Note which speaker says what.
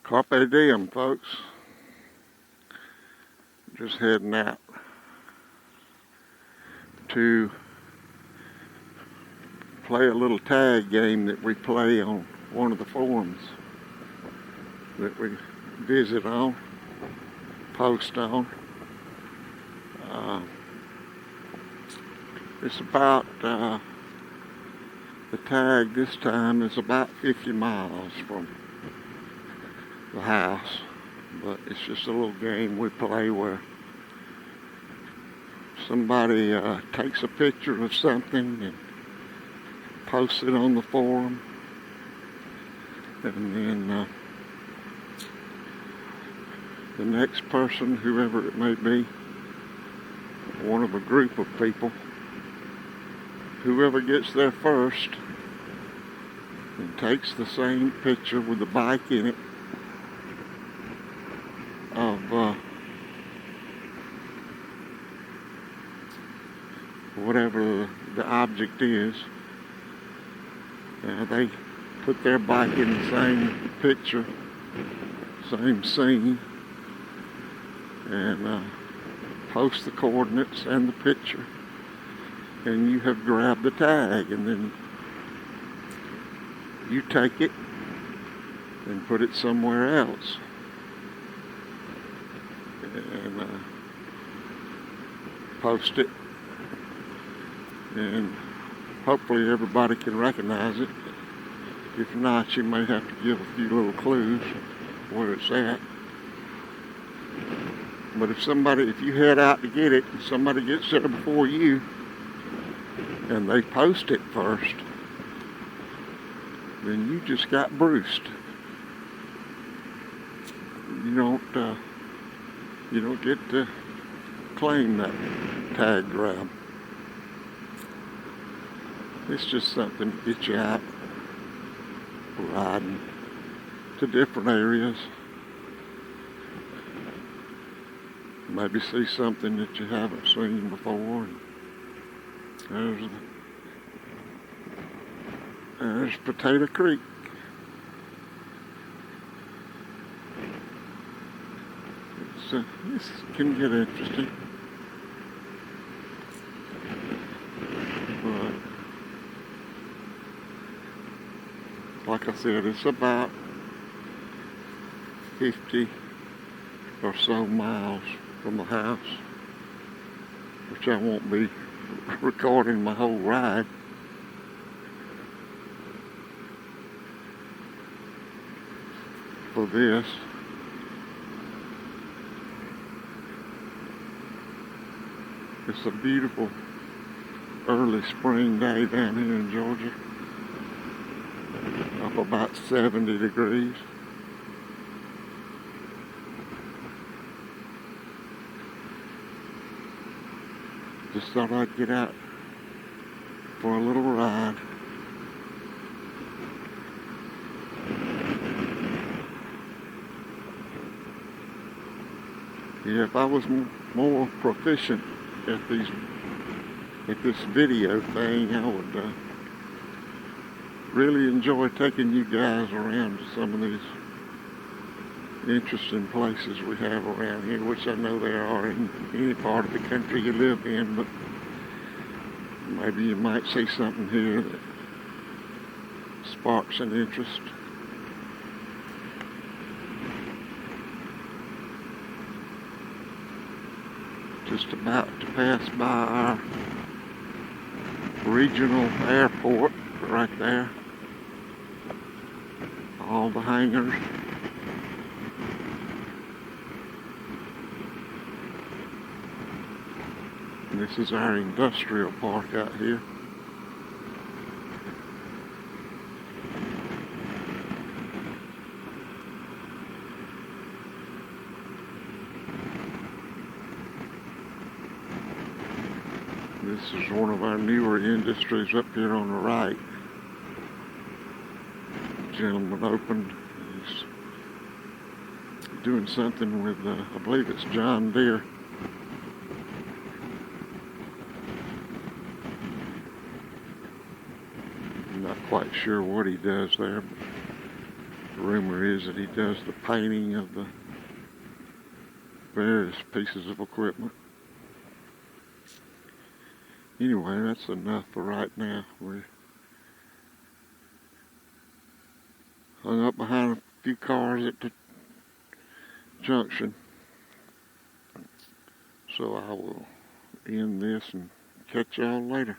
Speaker 1: Carpe diem, folks. Just heading out to play a little tag game that we play on one of the forums that we visit on, post on. It's about, the tag this time is about 50 miles from the house, but it's just a little game we play where somebody takes a picture of something and posts it on the forum, and then the next person, whoever it may be, one of a group of people, whoever gets there first and takes the same picture with the bike in it of whatever the object is. They put their bike in the same picture, same scene, and post the coordinates and the picture, and you have grabbed the tag, and then you take it and put it somewhere else, and post it, and hopefully everybody can recognize it. If not, you may have to give a few little clues where it's at. But if you head out to get it and somebody gets there before you and they post it first, then you just got Bruced. You don't get to claim that tag grab. It's just something to get you out riding to different areas. Maybe see something that you haven't seen before. There's Potato Creek. This can get interesting. But like I said, it's about 50 or so miles from the house, which I won't be recording my whole ride. For this. It's a beautiful early spring day down here in Georgia. Up about 70 degrees. Just thought I'd get out for a little ride. Yeah, if I was more proficient at this video thing, I would really enjoy taking you guys around to some of these interesting places we have around here, which I know there are in any part of the country you live in, but maybe you might see something here that sparks an interest. Just about to pass by our regional airport right there. All the hangars. And this is our industrial park out here. This is one of our newer industries up here on the right. The gentleman opened. He's doing something with, I believe it's John Deere. I'm not quite sure what he does there, but The rumor is that he does the painting of the various pieces of equipment. Anyway, that's enough for right now. We hung up behind a few cars at the junction. So I will end this and catch y'all later.